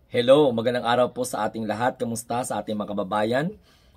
Hello, magandang araw po sa ating lahat. Kamusta sa ating mga kababayan?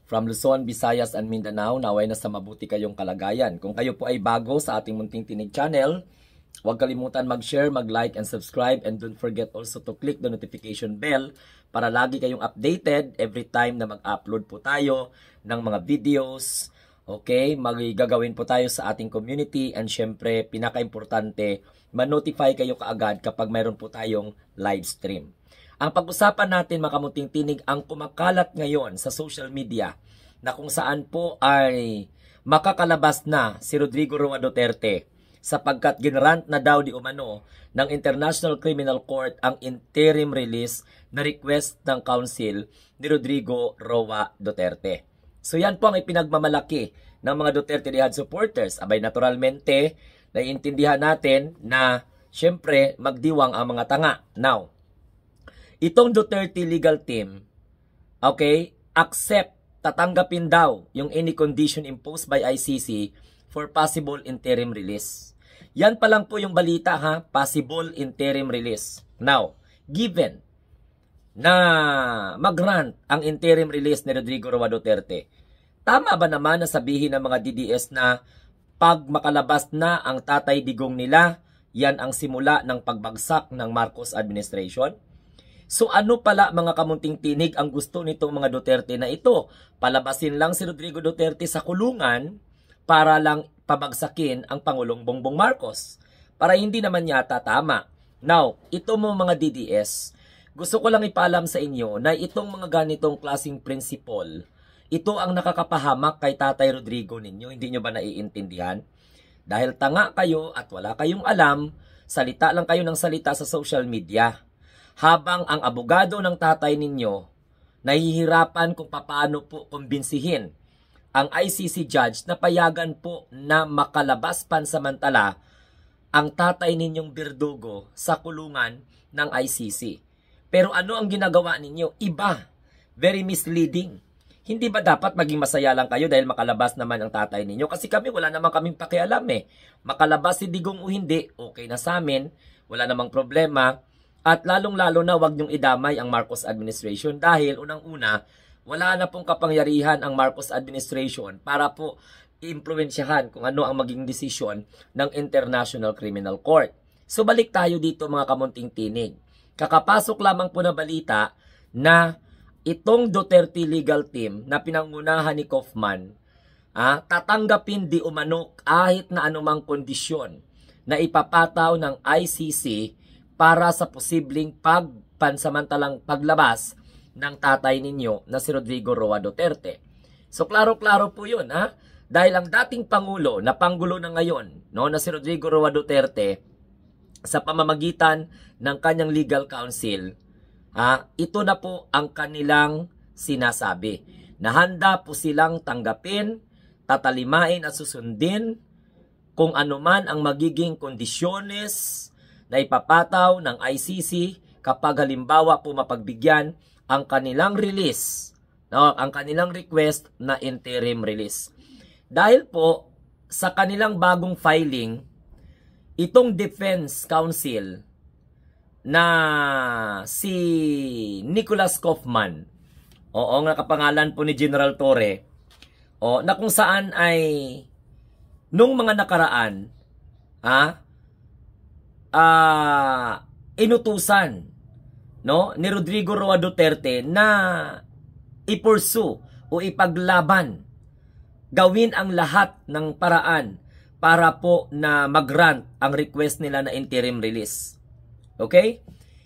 From Luzon, Visayas, and Mindanao, naway nasa mabuti kayong kalagayan. Kung kayo po ay bago sa ating Munting Tinig channel, huwag kalimutan mag-share, mag-like, and subscribe. And don't forget also to click the notification bell para lagi kayong updated every time na mag-upload po tayo ng mga videos. Okay, magagawin po tayo sa ating community. And syempre, pinaka-importante, ma-notify kayo kaagad kapag mayroon po tayong live stream. Ang pag-usapan natin mga kamunting tinig ang kumakalat ngayon sa social media na kung saan po ay makakalabas na si Rodrigo Roa Duterte sapagkat ginrant na daw di umano ng International Criminal Court ang interim release na request ng counsel ni Rodrigo Roa Duterte. So yan po ang ipinagmamalaki ng mga Duterte Dihad supporters. Abay naturalmente, naiintindihan natin na syempre magdiwang ang mga tanga. Now, itong Duterte legal team, okay, tatanggapin daw yung any condition imposed by ICC for possible interim release. Yan pa lang po yung balita ha, possible interim release. Now, given na mag-grant ang interim release ni Rodrigo Roa Duterte, tama ba naman na sabihin ng mga DDS na pag makalabas na ang Tatay Digong nila, yan ang simula ng pagbagsak ng Marcos administration? So ano pala mga kamunting tinig ang gusto nitong mga Duterte na ito? Palabasin lang si Rodrigo Duterte sa kulungan para lang pabagsakin ang Pangulong Bongbong Marcos. Para hindi naman yata tama. Now, ito mo mga DDS, gusto ko lang ipaalam sa inyo na itong mga ganitong klaseng principle, ito ang nakakapahamak kay Tatay Rodrigo ninyo. Hindi nyo ba naiintindihan? Dahil tanga kayo at wala kayong alam, salita lang kayo ng salita sa social media. Habang ang abogado ng tatay ninyo nahihirapan kung paano po kumbinsihin ang ICC judge na payagan po na makalabas pansamantala ang tatay ninyong Birdugo sa kulungan ng ICC. Pero ano ang ginagawa ninyo? Iba. Very misleading. Hindi ba dapat maging masaya lang kayo dahil makalabas naman ang tatay ninyo? Kasi kami wala naman kaming pakialam eh. Makalabas si Digong o hindi, okay na sa amin. Wala namang problema. At lalong-lalo na wag niyong idamay ang Marcos administration dahil unang-una, wala na pong kapangyarihan ang Marcos administration para po i-impluwensyahan kung ano ang maging desisyon ng International Criminal Court. So balik tayo dito mga kamunting tinig. Kakapasok lamang po na balita na itong Duterte legal team na pinangunahan ni Kaufman, tatanggapin di umano kahit na anumang kondisyon na ipapataw ng ICC para sa posibleng pansamantalang paglabas ng tatay ninyo na si Rodrigo Roa Duterte. So klaro-klaro po yun ha. Dahil ang dating Pangulo na Panggulo na ngayon na si Rodrigo Roa Duterte sa pamamagitan ng kanyang legal counsel, ito na po ang kanilang sinasabi. Na handa po silang tanggapin, tatalimain at susundin kung anuman ang magiging kondisyones na ipapataw ng ICC kapag halimbawa po mapagbigyan ang kanilang release, ang kanilang request na interim release. Dahil po sa kanilang bagong filing, itong defense counsel na si Nicholas Kaufman, ang nakapangalan po ni General Torre, na kung saan ay nung mga nakaraan, inutusan ni Rodrigo Roa Duterte na i-pursue o ipaglaban, gawin ang lahat ng paraan para po na mag-grant ang request nila na interim release. Okay?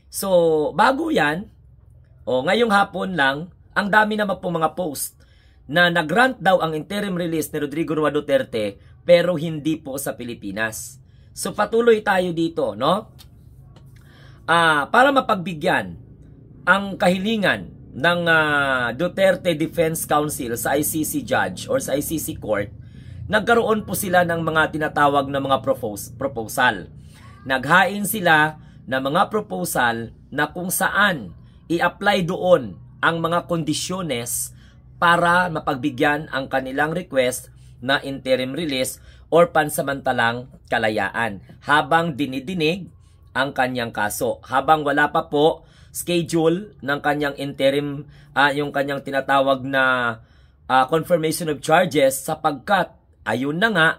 So, bago yan, ngayong hapon lang, ang dami naman po mga post na nag-grant daw ang interim release ni Rodrigo Roa Duterte pero hindi po sa Pilipinas. So, patuloy tayo dito, no? Para mapagbigyan ang kahilingan ng Duterte Defense Counsel sa ICC judge or sa ICC court, nagkaroon po sila ng mga tinatawag na mga proposal. Naghain sila ng mga proposal na kung saan i-apply doon ang mga kondisyones para mapagbigyan ang kanilang request na interim release or pansamantalang kalayaan habang dinidinig ang kanyang kaso. Habang wala pa po schedule ng kanyang interim, yung kanyang tinatawag na confirmation of charges sapagkat ayun na nga,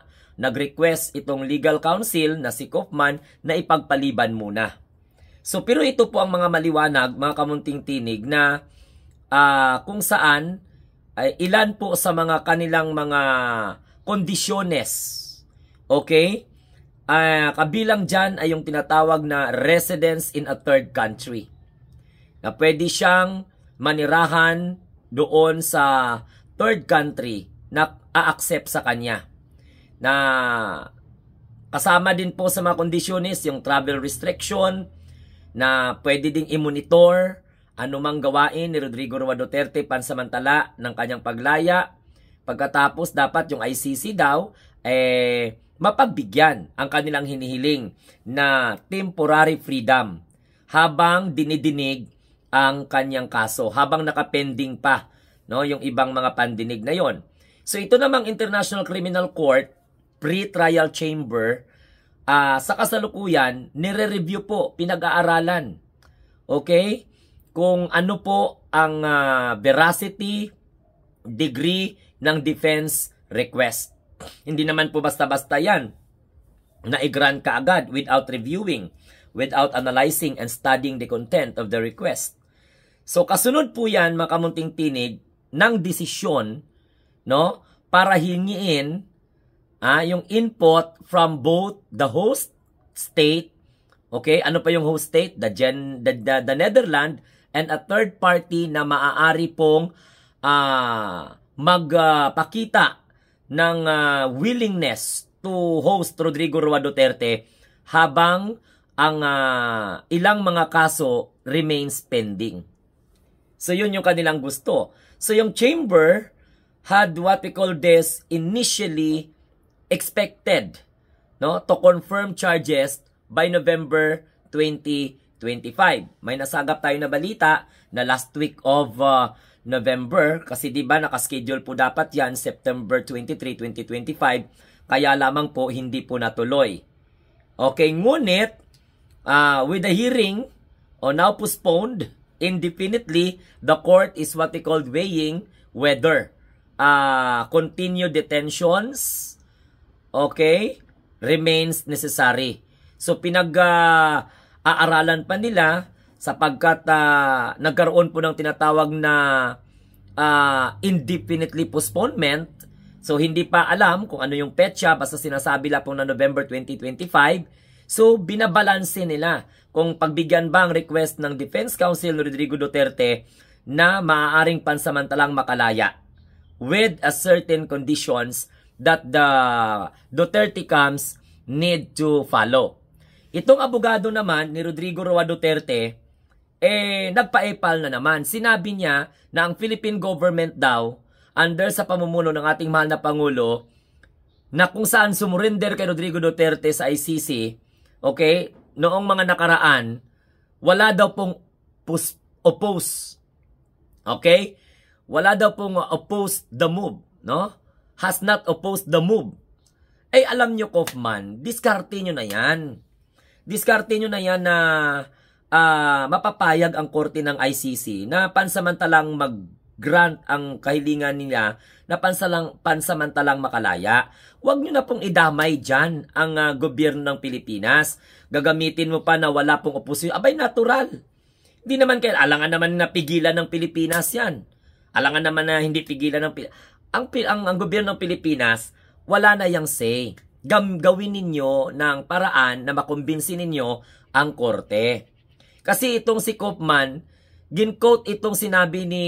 nag-request itong legal counsel na si Kaufman na ipagpaliban muna. So pero ito po ang mga maliwanag, mga kamunting tinig na kung saan ilan po sa mga kanilang mga kondisyones. Okay? Kabilang dyan ay yung tinatawag na residence in a third country. Na pwede siyang manirahan doon sa third country na a-accept sa kanya. Na kasama din po sa mga kondisyones yung travel restriction na pwede ding i-monitor anumang gawain ni Rodrigo Roa Duterte pansamantala ng kanyang paglaya. Pagkatapos dapat yung ICC daw mapagbigyan ang kanilang hinihiling na temporary freedom habang dinidinig ang kanyang kaso, habang nakapending pa yung ibang mga pandinig na yon. So ito namang International Criminal Court pre-trial chamber, sa kasalukuyan nire-review po, pinag-aaralan, okay, kung ano po ang veracity degree ng defense request. Hindi naman po basta-basta yan na i-grant kaagad without reviewing, without analyzing and studying the content of the request. So kasunod po yan, mga kamunting tinig, ng desisyon, no, para hingiin yung input from both the host state, okay, ano pa yung host state? The Netherlands, and a third party na maaari pong magpakita ng willingness to host Rodrigo Roa Duterte habang ang ilang mga kaso remains pending. So yun yung kanilang gusto. So yung chamber had what we call this initially expected, no, to confirm charges by November 2025. May nasagap tayo na balita na last week of November, kasi di ba nakaschedule po dapat yan September 23, 2025, kaya lamang po hindi po natuloy. Okay, ngunit with the hearing now postponed indefinitely, the court is what they called weighing whether continued detentions, okay, remains necessary. So pinag-aaralan pa nila sapagkat nagkaroon po ng tinatawag na indefinitely postponement. So hindi pa alam kung ano yung petsa, basta sinasabi lang po na November 2025. So binabalanse nila kung pagbigyan ba ang request ng Defense Counsel Rodrigo Duterte na maaaring pansamantalang makalaya with a certain conditions that the Duterte camps need to follow. Itong abogado naman ni Rodrigo Roa Duterte, nagpa-epal na naman. Sinabi niya na ang Philippine government daw, under sa pamumuno ng ating mahal na Pangulo, na kung saan sumurrender kay Rodrigo Duterte sa ICC, okay, noong mga nakaraan, wala daw pong oppose. Okay? Wala daw pong oppose the move, no? Has not opposed the move. Alam nyo, Kaufman, diskarte nyo na yan. Diskarte nyo na yan na mapapayag ang korte ng ICC na pansamantalang mag-grant ang kahilingan nila na pansamantalang makalaya. Huwag nyo na pong idamay dyan ang gobyerno ng Pilipinas. Gagamitin mo pa na wala pong oposisyon. Abay, natural. Hindi naman alangan naman na pigilan ng Pilipinas yan. Alangan naman na hindi pigilan ng ang gobyerno ng Pilipinas, wala na yang say. Gawin ninyo ng paraan na makumbinsi ninyo ang korte. Kasi itong si Kaufman, gin-quote itong sinabi ni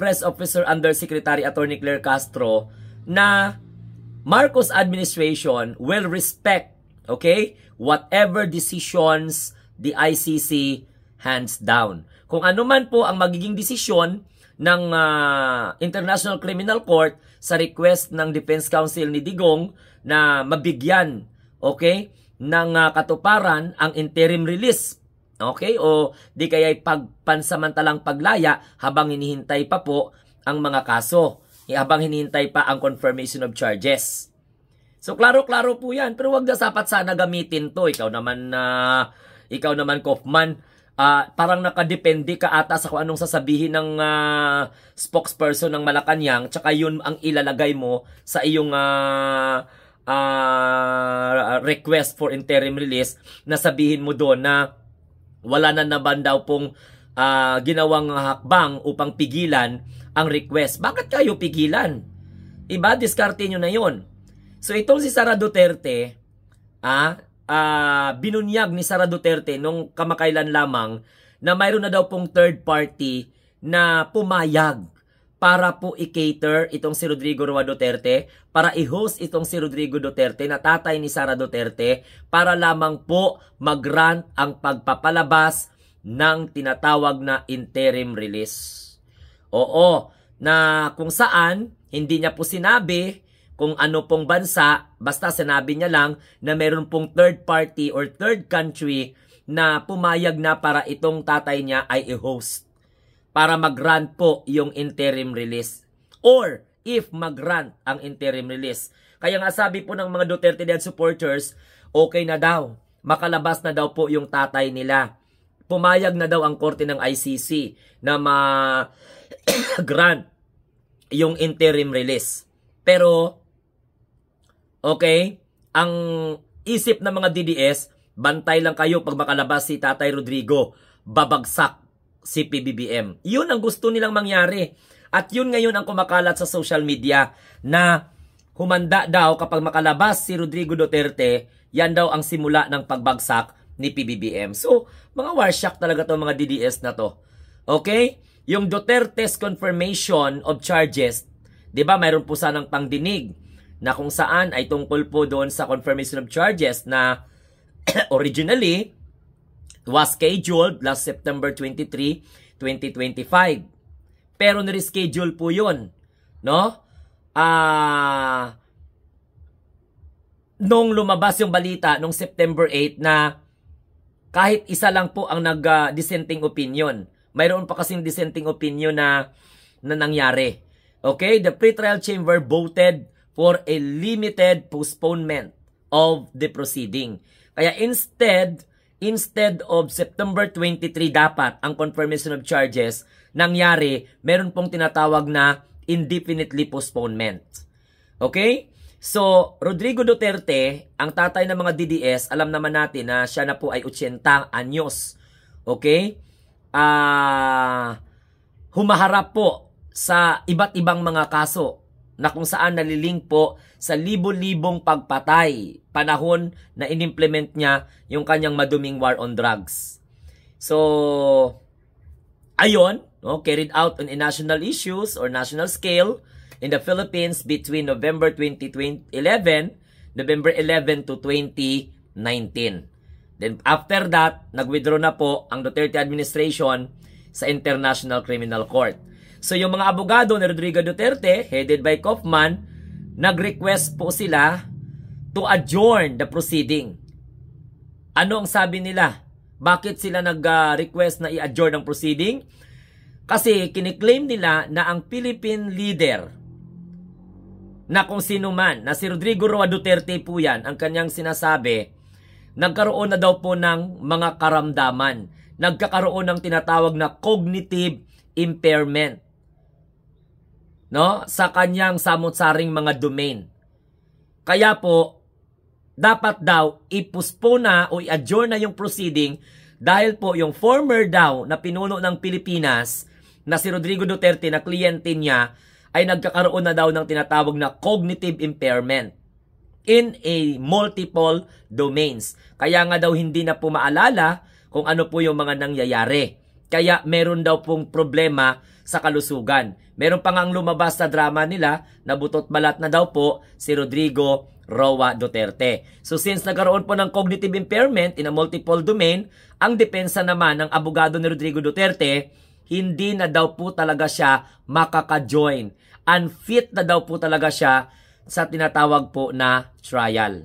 Press Officer Undersecretary Attorney Claire Castro na Marcos administration will respect, okay, whatever decisions the ICC hands down. Kung ano man po ang magiging desisyon ng International Criminal Court sa request ng Defense Counsel ni Digong na mabigyan, okay, ng katuparan ang interim release, okay, o di kaya pansamantalang paglaya habang hinihintay pa po ang mga kaso, habang hinihintay pa ang confirmation of charges. So klaro-klaro po yan, pero wag na sapat sana gamitin to. Ikaw naman Kaufman, parang nakadepende ka ata sa kung anong sasabihin ng spokesperson ng Malacanang, tsaka yun ang ilalagay mo sa iyong request for interim release, na sabihin mo doon na wala na naman daw pong ginawang hakbang upang pigilan ang request. Bakit kayo pigilan? Iba, diskarte nyo na yun. So itong si Sara Duterte, binunyag ni Sara Duterte nung kamakailan lamang na mayroon na daw pong third party na pumayag para po i-cater itong si Rodrigo Roa Duterte, para i-host itong si Rodrigo Duterte na tatay ni Sara Duterte, para lamang po mag-grant ang pagpapalabas ng tinatawag na interim release. Oo, na kung saan hindi niya po sinabi kung ano pong bansa, basta sinabi niya lang na meron pong third party or third country na pumayag na para itong tatay niya ay i-host, para mag-grant po yung interim release. Or if mag-grant ang interim release. Kaya nga sabi po ng mga Duterte Dead supporters, okay na daw, makalabas na daw po yung tatay nila. Pumayag na daw ang korte ng ICC na ma-grant yung interim release. Pero okay, ang isip ng mga DDS, bantay lang kayo pag makalabas si Tatay Rodrigo, babagsak si PBBM. Yun ang gusto nilang mangyari. At yun ngayon ang kumakalat sa social media, na humanda daw kapag makalabas si Rodrigo Duterte, yan daw ang simula ng pagbagsak ni PBBM. So, mga warsyak talaga to mga DDS na to. Okay? Yung Duterte's confirmation of charges, di ba mayroon po sanang pangdinig na kung saan ay tungkol po doon sa confirmation of charges na originally was scheduled last September 23, 2025. Pero nireschedule po yun, no? Nung lumabas yung balita nung September 8 na kahit isa lang po ang nag-dissenting opinion. Mayroon pa kasing dissenting opinion na nangyari. Okay? The pretrial chamber voted for a limited postponement of the proceeding. Kaya instead of September 23 dapat ang confirmation of charges, nangyari, meron pong tinatawag na indefinitely postponement. Okay? So, Rodrigo Duterte, ang tatay ng mga DDS, alam naman natin na siya na po ay 80 anyos. Okay? Humaharap po sa iba't ibang mga kaso na kung saan nalilink po sa libo-libong pagpatay panahon na inimplement niya yung kanyang maduming war on drugs. So, ayon, no, carried out on a national issues or national scale in the Philippines between November 11 to 2019. Then after that, nag-withdraw na po ang Duterte administration sa International Criminal Court. So yung mga abogado ni Rodrigo Duterte, headed by Kaufman, nag-request po sila to adjourn the proceeding. Ano ang sabi nila? Bakit sila nag-request na i-adjourn ang proceeding? Kasi kiniklaim nila na ang Philippine leader, na kung sino man, na si Rodrigo Roa Duterte po yan, ang kanyang sinasabi, nagkaroon na daw po ng mga karamdaman. Nagkakaroon ng tinatawag na cognitive impairment, no, sa kanyang samot-saring mga domain. Kaya po, dapat daw i-postpone na o i-adjourn na yung proceeding dahil po yung former daw na pinuno ng Pilipinas na si Rodrigo Duterte na kliyente niya ay nagkakaroon na daw ng tinatawag na cognitive impairment in a multiple domains. Kaya nga daw hindi na po maalala kung ano po yung mga nangyayari. Kaya meron daw pong problema sa kalusugan. Meron pa nga ang lumabas sa drama nila na butot balat na daw po si Rodrigo Roa Duterte. So since nagkaroon po ng cognitive impairment in a multiple domain, ang depensa naman ng abogado ni Rodrigo Duterte, hindi na daw po talaga siya makaka-join. Unfit na daw po talaga siya sa tinatawag po na trial.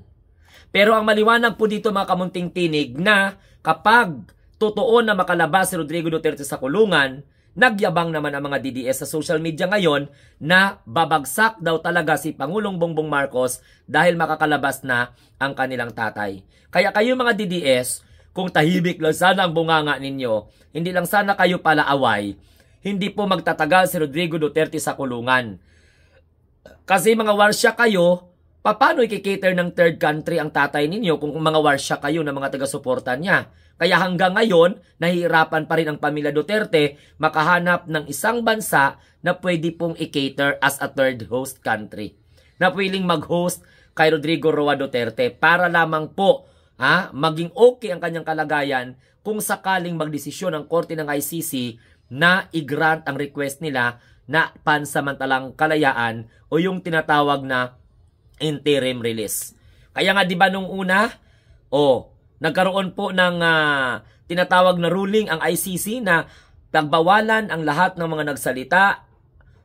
Pero ang maliwanag po dito mga kamunting tinig na kapag totoo na makalabas si Rodrigo Duterte sa kulungan, nagyabang naman ang mga DDS sa social media ngayon na babagsak daw talaga si Pangulong Bongbong Marcos dahil makakalabas na ang kanilang tatay. Kaya kayo mga DDS, kung tahimik lang sana ang bunganga ninyo, hindi lang sana kayo palaaway, hindi po magtatagal si Rodrigo Duterte sa kulungan. Kasi mga warsya kayo, paano i-cater ng third country ang tatay ninyo kung mga warsya kayo na mga taga-suporta niya? Kaya hanggang ngayon, nahihirapan pa rin ang pamilya Duterte makahanap ng isang bansa na pwede pong i-cater as a third host country. Na pwedeng mag-host kay Rodrigo Roa Duterte para lamang po maging okay ang kanyang kalagayan kung sakaling magdesisyon ang korte ng ICC na i-grant ang request nila na pansamantalang kalayaan o yung tinatawag na interim release. Kaya nga 'di ba nung una, nagkaroon po ng tinatawag na ruling ang ICC na pagbawalan ang lahat ng mga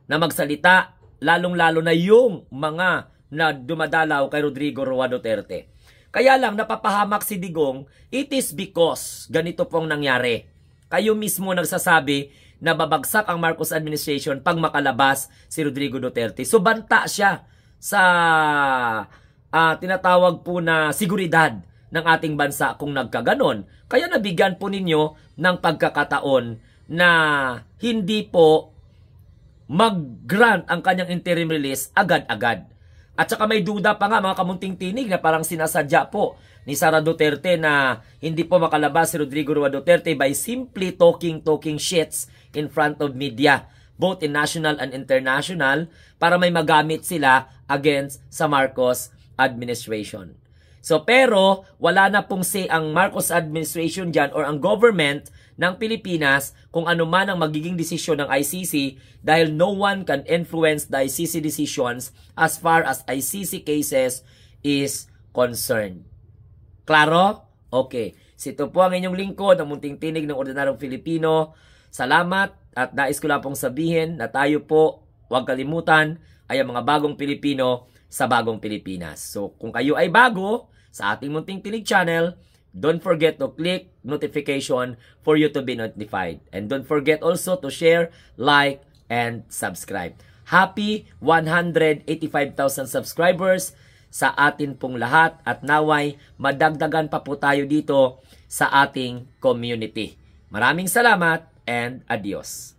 magsalita, lalong-lalo na yung mga na dumadalaw kay Rodrigo Roa Duterte. Kaya lang napapahamak si Digong, it is because ganito pong nangyari. Kayo mismo nagsasabi na babagsak ang Marcos administration pag makalabas si Rodrigo Duterte. So banta siya sa tinatawag po na seguridad ng ating bansa kung nagkaganon. Kaya nabigyan po ninyo ng pagkakataon na hindi po mag-grant ang kanyang interim release agad-agad. At saka may duda pa nga mga kamunting tinig na parang sinasadya po ni Sara Duterte na hindi po makalabas si Rodrigo Roa Duterte by simply talking shits in front of media, both in national and international, para may magamit sila against sa Marcos administration. So pero wala na pong say ang Marcos administration dyan or ang government ng Pilipinas kung ano man ang magiging desisyon ng ICC dahil no one can influence the ICC decisions as far as ICC cases is concerned. Klaro? Okay. So ito po ang inyong lingkod, ang munting tinig ng ordinaryong Filipino. Salamat at nais ko lang pong sabihin na tayo po, huwag kalimutan, ay ang mga bagong Pilipino sa bagong Pilipinas. So kung kayo ay bago sa ating munting tinig channel, don't forget to click notification for you to be notified. And don't forget also to share, like, and subscribe. Happy 185,000 subscribers sa atin pong lahat at naway madagdagan pa po tayo dito sa ating community. Maraming salamat and adios.